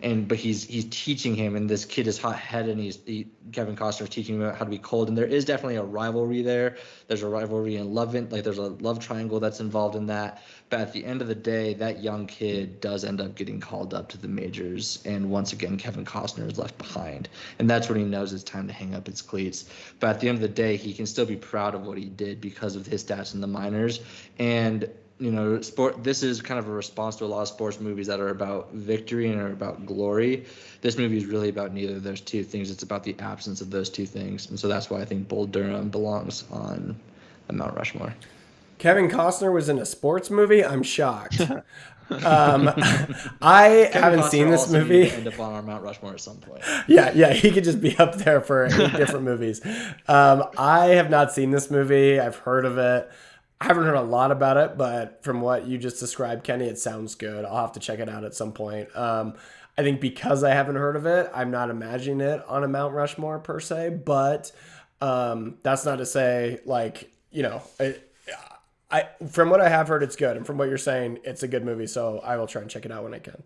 But he's teaching him, and this kid is hot-headed, and Kevin Costner is teaching him how to be cold. And there is definitely a rivalry there. There's a rivalry in love, there's a love triangle that's involved in that. But at the end of the day, that young kid does end up getting called up to the majors, and once again, Kevin Costner is left behind. And that's when he knows it's time to hang up his cleats. But at the end of the day, he can still be proud of what he did because of his stats in the minors. And this is kind of a response to a lot of sports movies that are about victory and are about glory. This movie is really about neither of those two things. It's about the absence of those two things. And so that's why I think Bull Durham belongs on the Mount Rushmore. Kevin Costner was in a sports movie? I'm shocked. I haven't seen this movie. End up on our Mount Rushmore at some point. Yeah, he could just be up there for 8 different movies. I have not seen this movie. I've heard of it. I haven't heard a lot about it, but from what you just described, Kenny, it sounds good. I'll have to check it out at some point. I think because I haven't heard of it, I'm not imagining it on a Mount Rushmore per se, but that's not to say like, from what I have heard, it's good. And from what you're saying, it's a good movie. So I will try and check it out when I can.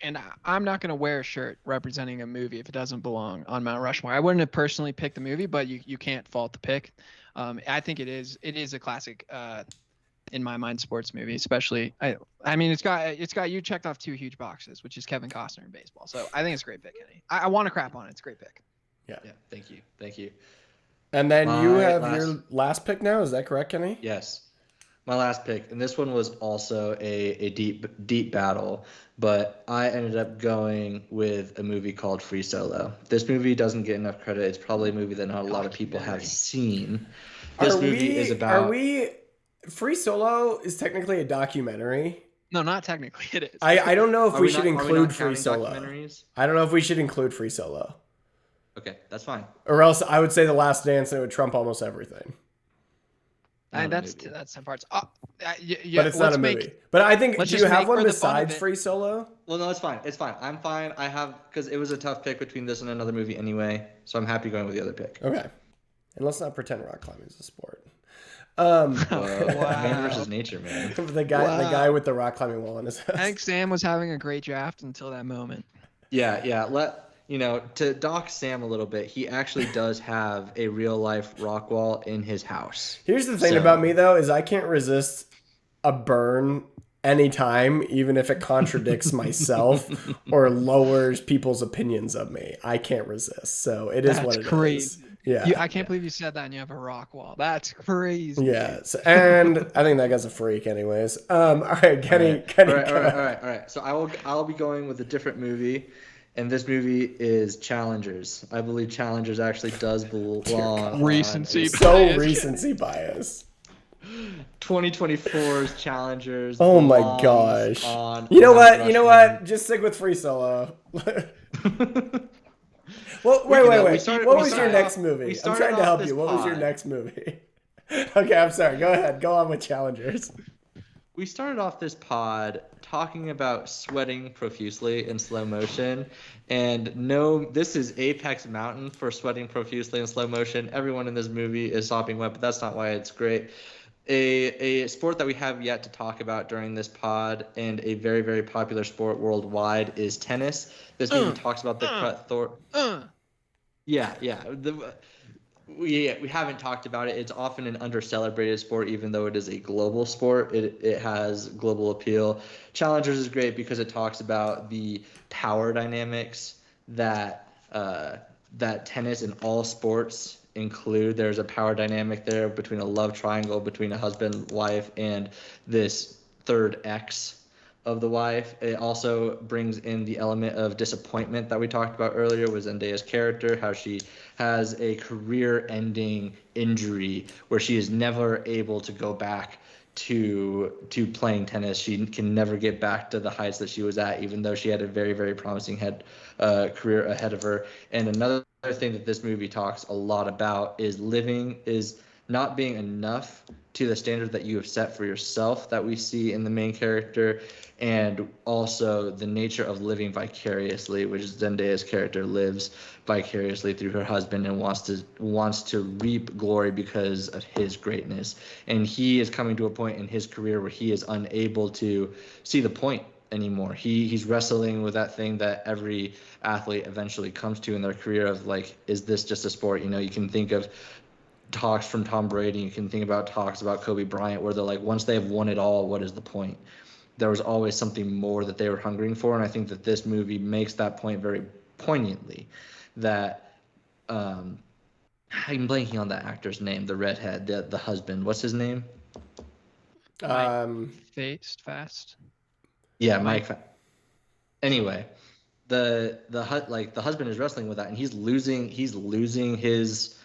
And I'm not going to wear a shirt representing a movie if it doesn't belong on Mount Rushmore. I wouldn't have personally picked the movie, but you can't fault the pick. I think it is a classic in my mind sports movie, especially. I mean, it's got you checked off 2 huge boxes, which is Kevin Costner in baseball. So I think it's a great pick, Kenny. I want to crap on it. It's a great pick. Yeah. Thank you. And then you have your last pick now. Is that correct, Kenny? Yes. My last pick, and this one was also a deep battle, but I ended up going with a movie called Free Solo. This movie doesn't get enough credit. It's probably a movie that not a lot of people have seen. This movie is about... Free Solo is technically a documentary. No, not technically. It is. I don't know if we should include Free Solo. I don't know if we should include Free Solo. Okay, that's fine. Or else I would say The Last Dance, and it would trump almost everything. That's some parts. But it's not a movie. But I think, do you have one besides Free Solo? Well, no, it's fine. I'm fine. I have, because it was a tough pick between this and another movie anyway, so I'm happy going with the other pick. Okay. And let's not pretend rock climbing is a sport. Wow. Man versus nature, man. The guy with the rock climbing wall in his house. I think Sam was having a great draft until that moment. Yeah. To dock Sam a little bit, he actually does have a real life rock wall in his house. Here's the thing about me though, is I can't resist a burn anytime, even if it contradicts myself or lowers people's opinions of me. I can't resist. So it is what it is. Yeah. I can't believe you said that and you have a rock wall. That's crazy. Yeah. And I think that guy's a freak anyways. All right, Kenny. All right. So I'll be going with a different movie. And this movie is Challengers. I believe Challengers actually does belong. Recency bias. 2024's Challengers. Oh my gosh. You know what? Just stick with Free Solo. Well, wait. What was your next movie? I'm trying to help you. What was your next movie? Okay, I'm sorry. Go ahead. Go on with Challengers. We started off this pod talking about sweating profusely in slow motion. And no, this is apex mountain for sweating profusely in slow motion. Everyone in this movie is sopping wet, but that's not why it's great. A sport that we have yet to talk about during this pod, and a very, very popular sport worldwide, is tennis. This movie talks about the we haven't talked about it. It's often an under-celebrated sport, even though it is a global sport. It has global appeal. Challengers is great because it talks about the power dynamics that tennis and all sports include. There's a power dynamic there between a love triangle between a husband, wife, and this third ex of the wife. It also brings in the element of disappointment that we talked about earlier with Zendaya's character, how she has a career-ending injury where she is never able to go back to playing tennis. She can never get back to the heights that she was at, even though she had a very, very promising career ahead of her. And another thing that this movie talks a lot about is not being enough to the standard that you have set for yourself, that we see in the main character, and also the nature of living vicariously, which Zendaya's character lives vicariously through her husband and wants to reap glory because of his greatness. And he is coming to a point in his career where he is unable to see the point anymore. He's wrestling with that thing that every athlete eventually comes to in their career of, like, is this just a sport? You can think of talks from Tom Brady, you can think about talks about Kobe Bryant, where they're like, once they have won it all, what is the point? There was always something more that they were hungering for, and I think that this movie makes that point very poignantly. That I'm blanking on that actor's name, the redhead, the husband. What's his name? Fast. Yeah, Mike. Anyway, the husband is wrestling with that, and he's losing his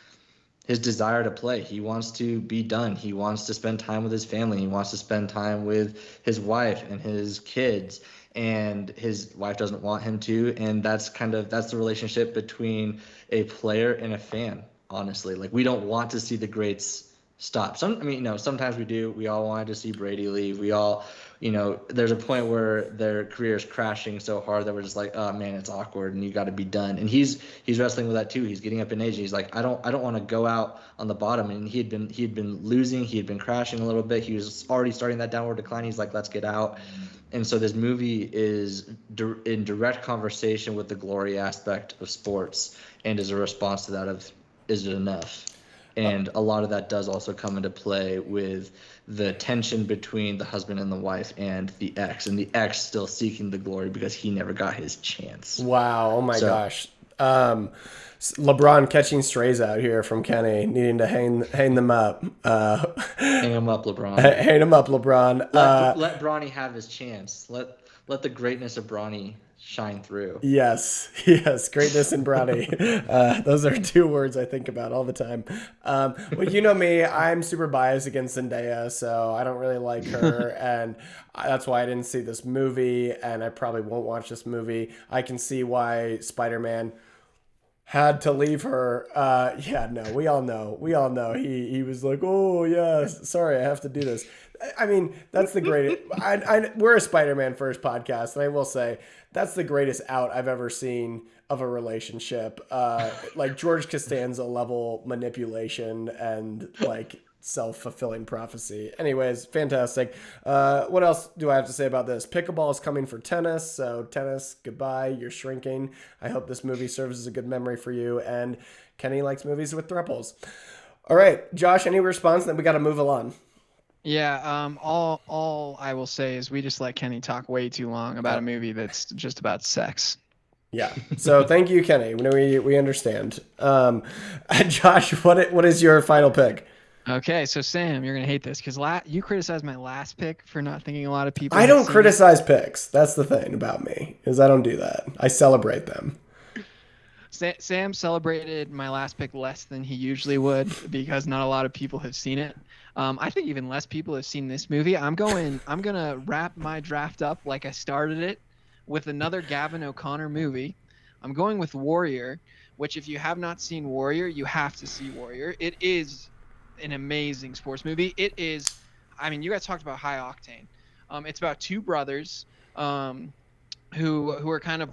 desire to play. He wants to be done. He wants to spend time with his family. He wants to spend time with his wife and his kids, and his wife doesn't want him to. And that's the relationship between a player and a fan, honestly. Like, we don't want to see the greats stop. Sometimes we do. We all wanted to see Brady leave. We all, there's a point where their career is crashing so hard that we're just like, oh man, it's awkward, and you got to be done. And he's wrestling with that too. He's getting up in age, and he's like, I don't want to go out on the bottom. And he had been losing. He had been crashing a little bit. He was already starting that downward decline. He's like, let's get out. And so this movie is in direct conversation with the glory aspect of sports, and is a response to that of, is it enough? And a lot of that does also come into play with the tension between the husband and the wife and the ex still seeking the glory because he never got his chance. Wow. Oh my gosh. LeBron catching strays out here from Kenny, needing to hang them up. Hang them up, LeBron. Hang them up, LeBron. Let Bronny have his chance. Let the greatness of Bronny shine through. Yes, greatness and Bronny. Those are two words I think about all the time. Well, you know me, I'm super biased against Zendaya, so I don't really like her, and that's why I didn't see this movie, and I probably won't watch this movie. I can see why Spider-Man had to leave her. We all know. He was like, oh yeah, sorry, I have to do this. I mean, that's the greatest. We're a Spider-Man first podcast, and I will say that's the greatest out I've ever seen of a relationship. Like George Costanza level manipulation and like self-fulfilling prophecy. Anyways, fantastic. What else do I have to say about this? Pickleball is coming for tennis, so tennis, goodbye. You're shrinking. I hope this movie serves as a good memory for you. And Kenny likes movies with thruples. All right, Josh, any response? Then we got to move along. Yeah, all I will say is we just let Kenny talk way too long about a movie that's just about sex. Yeah. So thank you, Kenny. We understand. Josh, what is your final pick? Okay, so Sam, you're gonna hate this because you criticized my last pick for not thinking a lot of people. I don't criticize picks. That's the thing about me, is I don't do that. I celebrate them. Sam celebrated my last pick less than he usually would because not a lot of people have seen it. I think even less people have seen this movie. I'm gonna wrap my draft up like I started it with another Gavin O'Connor movie. I'm going with Warrior, which if you have not seen Warrior, you have to see Warrior. It is an amazing sports movie. It is, I mean, you guys talked about high octane. It's about two brothers who are kind of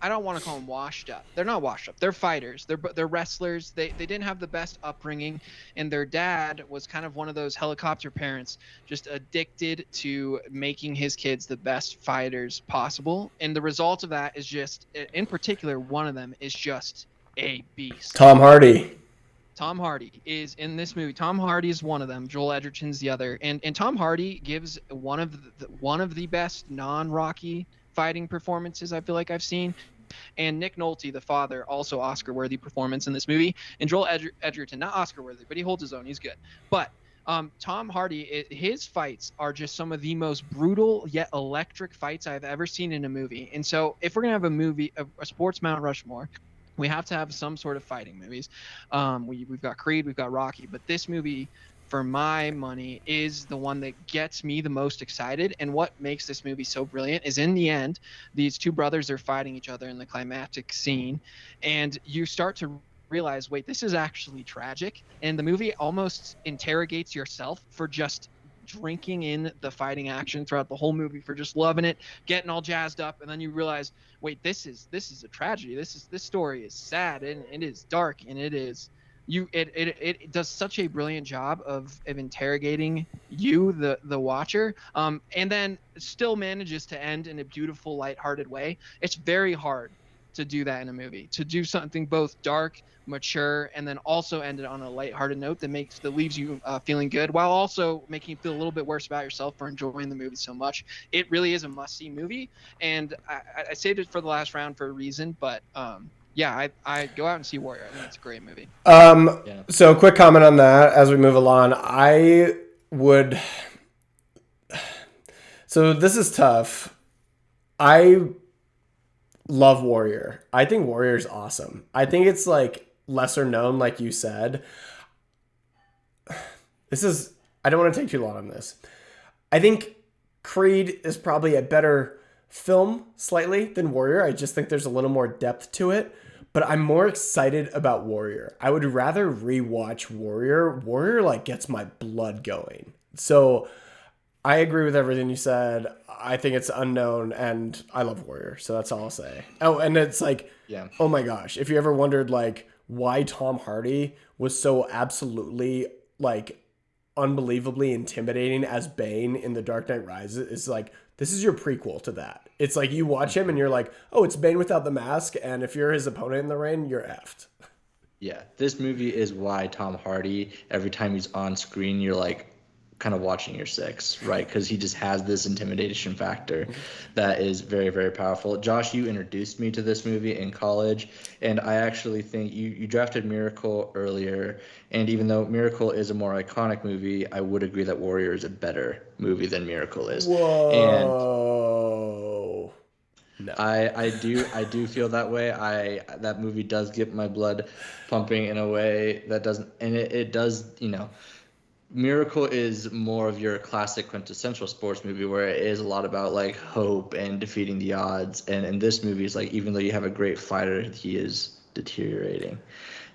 I don't want to call them washed up. They're not washed up. They're fighters. They're wrestlers. They didn't have the best upbringing, and their dad was kind of one of those helicopter parents, just addicted to making his kids the best fighters possible. And the result of that is just, in particular, one of them is just a beast. Tom Hardy is in this movie. Tom Hardy is one of them. Joel Edgerton's the other. And Tom Hardy gives one of the best non-Rocky fighting performances I feel like I've seen. And Nick Nolte, the father, also Oscar-worthy performance in this movie. And Joel Edgerton, not Oscar-worthy, but he holds his own. He's good. But Tom Hardy, his fights are just some of the most brutal yet electric fights I've ever seen in a movie. And so if we're going to have a movie, a sports Mount Rushmore, we have to have some sort of fighting movies. We've got Creed, we've got Rocky, but this movie, for my money, is the one that gets me the most excited. And what makes this movie so brilliant is, in the end, these two brothers are fighting each other in the climactic scene, and you start to realize, wait, this is actually tragic. And the movie almost interrogates yourself for just drinking in the fighting action throughout the whole movie, for just loving it, getting all jazzed up, and then you realize, wait, this is a tragedy. This story is sad, and it is dark, and it does such a brilliant job of interrogating you, the watcher, and then still manages to end in a beautiful, lighthearted way. It's very hard to do that in a movie, to do something both dark, mature, and then also end it on a lighthearted note that leaves you feeling good, while also making you feel a little bit worse about yourself for enjoying the movie so much. It really is a must-see movie, and I saved it for the last round for a reason, but yeah, I go out and see Warrior. I think it's a great movie. So quick comment on that as we move along. So this is tough. I love Warrior. I think Warrior is awesome. I think it's like lesser known, like you said. I don't want to take too long on this. I think Creed is probably a better film slightly than Warrior. I just think there's a little more depth to it. but I'm more excited about Warrior. I would rather rewatch Warrior. Warrior like gets my blood going. So I agree with everything you said. I think it's unknown, and I love Warrior, so that's all I'll say. Oh, and it's like, Yeah. oh my gosh, if you ever wondered like why Tom Hardy was so absolutely like unbelievably intimidating as Bane in The Dark Knight Rises, it's like this is your prequel to that. It's like you watch him and you're like, oh, it's Bane without the mask, and if you're his opponent in the ring, you're effed. Yeah, this movie is why Tom Hardy, every time he's on screen, you're like kind of watching your six, right? Because he just has this intimidation factor that is very, very powerful. Josh, you introduced me to this movie in college, and I actually think you drafted Miracle earlier, and even though Miracle is a more iconic movie, I would agree that Warrior is a better movie than Miracle is. Whoa. No. I do feel that way. That movie does get my blood pumping in a way that doesn't, and it does, Miracle is more of your classic quintessential sports movie where it is a lot about like hope and defeating the odds. And in this movie, it's like even though you have a great fighter, he is deteriorating,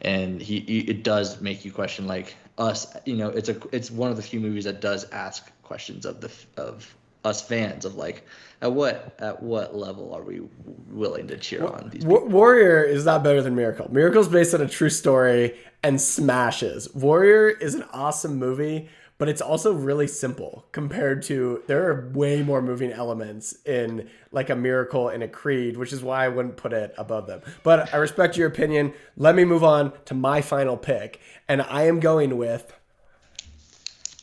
and it does make you question like us. It's one of the few movies that does ask questions of us fans of like at what level are we willing to cheer on these people? Warrior is not better than Miracle. Miracle's based on a true story and smashes. Warrior is an awesome movie, but it's also really simple compared to there are way more moving elements in like a Miracle and a Creed, which is why I wouldn't put it above them. But I respect your opinion. Let me move on to my final pick, and I am going with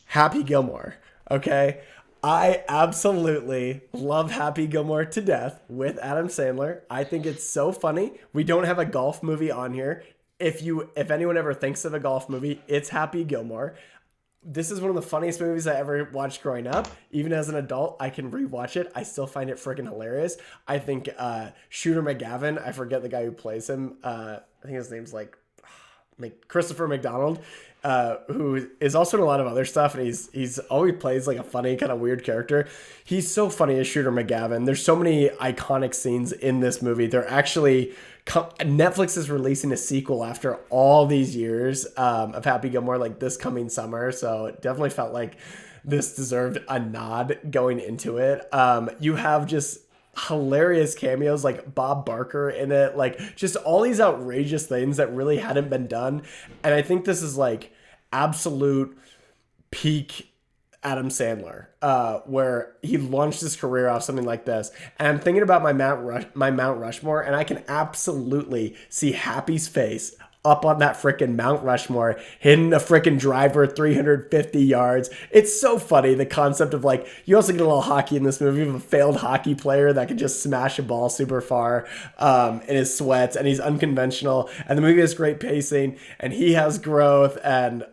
Happy Gilmore. Okay? I absolutely love Happy Gilmore to death with Adam Sandler. I think it's so funny. We don't have a golf movie on here. If anyone ever thinks of a golf movie, it's Happy Gilmore. This is one of the funniest movies I ever watched growing up. Even as an adult, I can rewatch it. I still find it freaking hilarious. I think Shooter McGavin, I forget the guy who plays him. I think his name's like Christopher McDonald, who is also in a lot of other stuff, and he's always plays like a funny kind of weird character. He's so funny as Shooter McGavin. There's so many iconic scenes in this movie. They're actually Netflix is releasing a sequel after all these years of Happy Gilmore, like this coming summer. So it definitely felt like this deserved a nod going into it. You have just hilarious cameos like Bob Barker in it, like just all these outrageous things that really hadn't been done. And I think this is like absolute peak Adam Sandler, where he launched his career off something like this. And I'm thinking about my Mount Rushmore, and I can absolutely see Happy's face up on that freaking Mount Rushmore, hitting a freaking driver 350 yards. It's so funny, the concept of like, you also get a little hockey in this movie of a failed hockey player that can just smash a ball super far in his sweats, and he's unconventional. And the movie has great pacing, and he has growth, and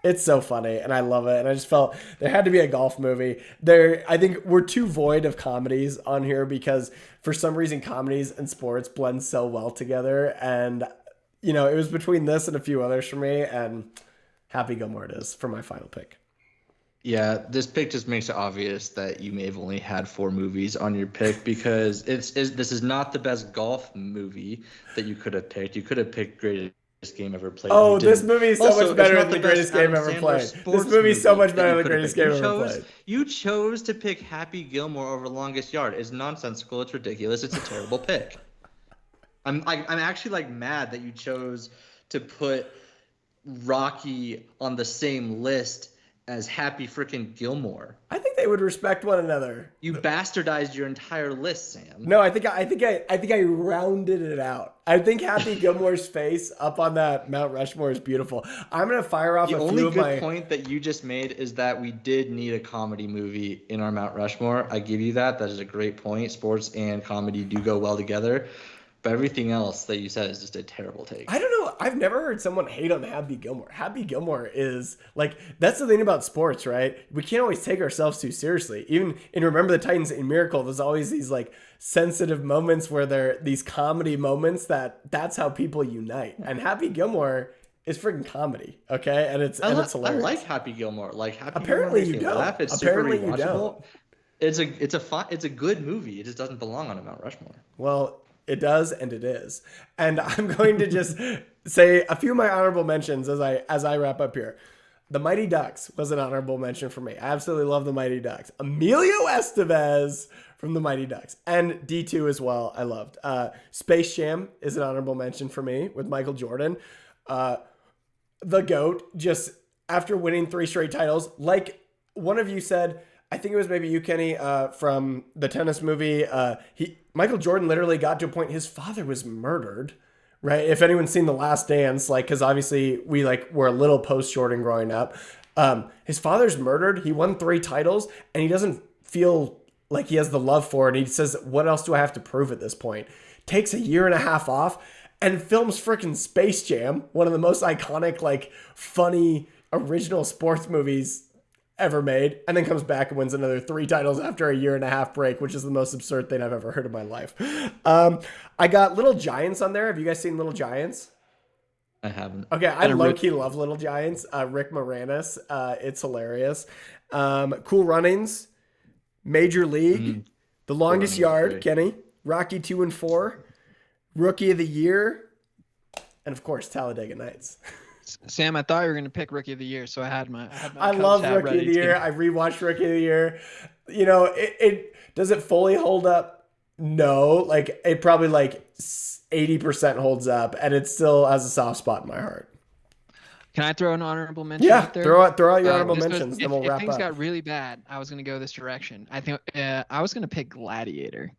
it's so funny, and I love it. And I just felt there had to be a golf movie. I think we're too void of comedies on here because for some reason comedies and sports blend so well together. And it was between this and a few others for me, and Happy Gilmore it is for my final pick. Yeah, this pick just makes it obvious that you may have only had 4 movies on your pick because this is not the best golf movie that you could have picked. You could have picked Greatest Game Ever Played. Oh, this movie is so much better than The Greatest Game Ever Played. This movie is so much better than The Greatest Game Ever Played. You chose to pick Happy Gilmore over Longest Yard. It's nonsensical. It's ridiculous. It's a terrible pick. I'm actually like mad that you chose to put Rocky on the same list as Happy freaking Gilmore. I think they would respect one another. You bastardized your entire list, Sam. No, I think I rounded it out. I think Happy Gilmore's face up on that Mount Rushmore is beautiful. I'm gonna fire off the only good point that you just made is that we did need a comedy movie in our Mount Rushmore. I give you that. That is a great point. Sports and comedy do go well together. But everything else that you said is just a terrible take. I don't know. I've never heard someone hate on Happy Gilmore. Happy Gilmore is like, that's the thing about sports, right? We can't always take ourselves too seriously. Even in Remember the Titans in Miracle, there's always these like sensitive moments where they're these comedy moments that's how people unite. And Happy Gilmore is freaking comedy, okay? And it's hilarious. I like Happy Gilmore. Apparently you don't. Laugh. It's Apparently super you don't. It's a good movie. It just doesn't belong on a Mount Rushmore. Well, It does, and it is. And I'm going to just say a few of my honorable mentions as I wrap up here. The Mighty Ducks was an honorable mention for me. I absolutely love the Mighty Ducks. Emilio Estevez from the Mighty Ducks. And D2 as well, I loved. Space Jam is an honorable mention for me with Michael Jordan. The GOAT, just after winning 3 straight titles, like one of you said, I think it was maybe you, Kenny, from the tennis movie. Michael Jordan literally got to a point his father was murdered, right? If anyone's seen The Last Dance, like, because obviously we were a little post Jordan growing up. His father's murdered. He won 3 titles, and he doesn't feel like he has the love for it. And he says, "What else do I have to prove at this point?" Takes a year and a half off and films freaking Space Jam, one of the most iconic, like, funny original sports movies ever made, and then comes back and wins another 3 titles after a year and a half break, which is the most absurd thing I've ever heard in my life. I got Little Giants on there. Have you guys seen Little Giants? I haven't. Okay, I low-key love Little Giants. Rick Moranis. It's hilarious. Cool Runnings, Major League, The Longest Yard, Kenny, Rocky 2 and 4, Rookie of the Year, and of course, Talladega Nights. Sam, I thought you were going to pick Rookie of the Year, so I had my I love Rookie of the Year. I rewatched Rookie of the Year. You know, it does it fully hold up? No, like it probably 80% holds up, and it still has a soft spot in my heart. Can I throw an honorable mention? Yeah, out there? throw out your honorable mentions, then we'll wrap up. If things got really bad, I was going to go this direction. I think I was going to pick Gladiator.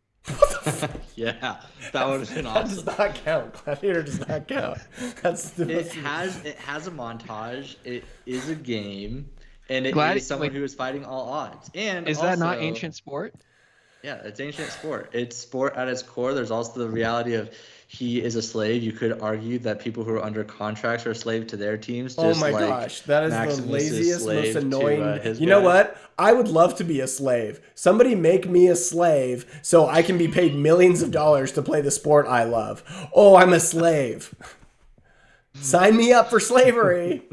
Yeah, that would have been awesome. That does not count. Gladiator does not count. That's the it has a montage. It is a game, and it is someone who is fighting all odds. And is that not ancient sport? Yeah, it's ancient sport. It's sport at its core. There's also the reality of he is a slave. You could argue that people who are under contracts are a slave to their teams. Just oh my gosh, that is Maximus the laziest, most annoying. To, you know what? I would love to be a slave. Somebody make me a slave so I can be paid millions of dollars to play the sport I love. Oh, I'm a slave. Sign me up for slavery.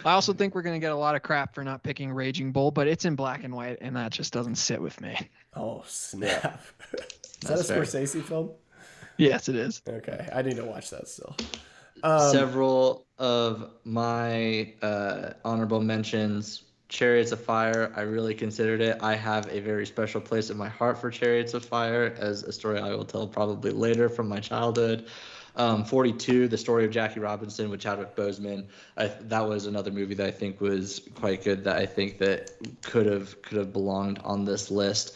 I also think we're going to get a lot of crap for not picking Raging Bull, but it's in black and white, and that just doesn't sit with me. Oh, snap. Is that a Scorsese film? Yes, it is. Okay, I need to watch that still. Several of my honorable mentions, Chariots of Fire, I really considered it. I have a very special place in my heart for Chariots of Fire, as a story I will tell probably later from my childhood. 42, the story of Jackie Robinson with Chadwick Boseman. That was another movie that I think was quite good, that I think that could have belonged on this list.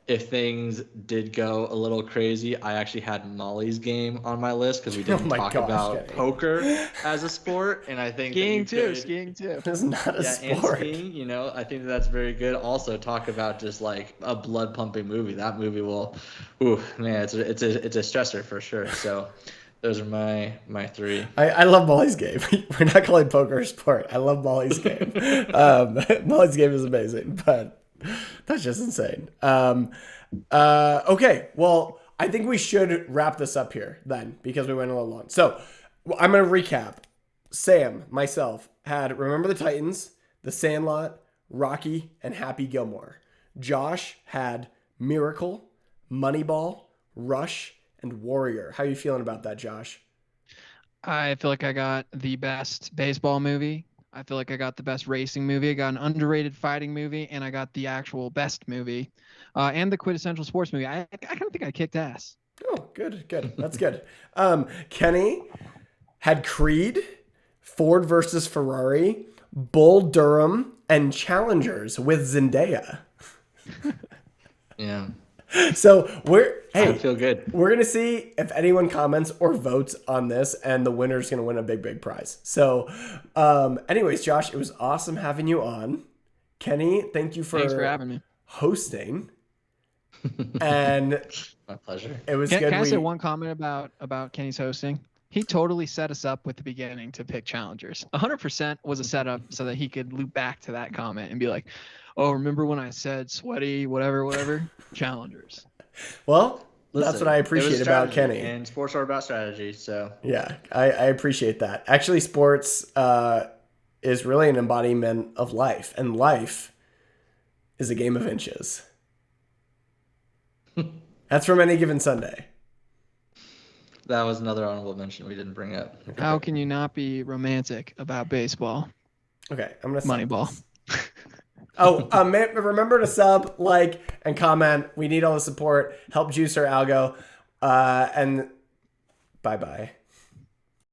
If things did go a little crazy, I actually had Molly's Game on my list because we didn't talk about poker as a sport, and I think skiing too. It's not a sport. And skiing, I think that's very good. Also, talk about just like a blood pumping movie. That movie will, it's a stressor for sure. So. Those are my 3. I love Molly's Game. We're not calling poker a sport. I love Molly's Game. Molly's Game is amazing, but that's just insane. Okay, well, I think we should wrap this up here then because we went a little long. So I'm going to recap. Sam, myself, had Remember the Titans, The Sandlot, Rocky, and Happy Gilmore. Josh had Miracle, Moneyball, Rush, and Warrior. How are you feeling about that, Josh? I feel like I got the best baseball movie. I feel like I got the best racing movie. I got an underrated fighting movie, and I got the actual best movie, and the quintessential sports movie. I kind of think I kicked ass. Oh, good. That's good. Kenny had Creed, Ford versus Ferrari, Bull Durham, and Challengers with Zendaya. Yeah. So I feel good. We're gonna see if anyone comments or votes on this, and the winner's gonna win a big prize. So, anyways, Josh, it was awesome having you on. Kenny, thanks for having me hosting. And my pleasure. It was good. Can I say one comment about Kenny's hosting? He totally set us up with the beginning to pick Challengers. 100% was a setup so that he could loop back to that comment and be like, "Oh, remember when I said sweaty, whatever, Challengers." Well, that's what I appreciate about Kenny. And sports are about strategy, so. Yeah, I appreciate that. Actually, sports is really an embodiment of life, and life is a game of inches. That's from Any Given Sunday. That was another honorable mention we didn't bring up. How can you not be romantic about baseball? Okay, I'm gonna Moneyball. Remember to sub, like, and comment. We need all the support. Help juice our algo. And bye-bye.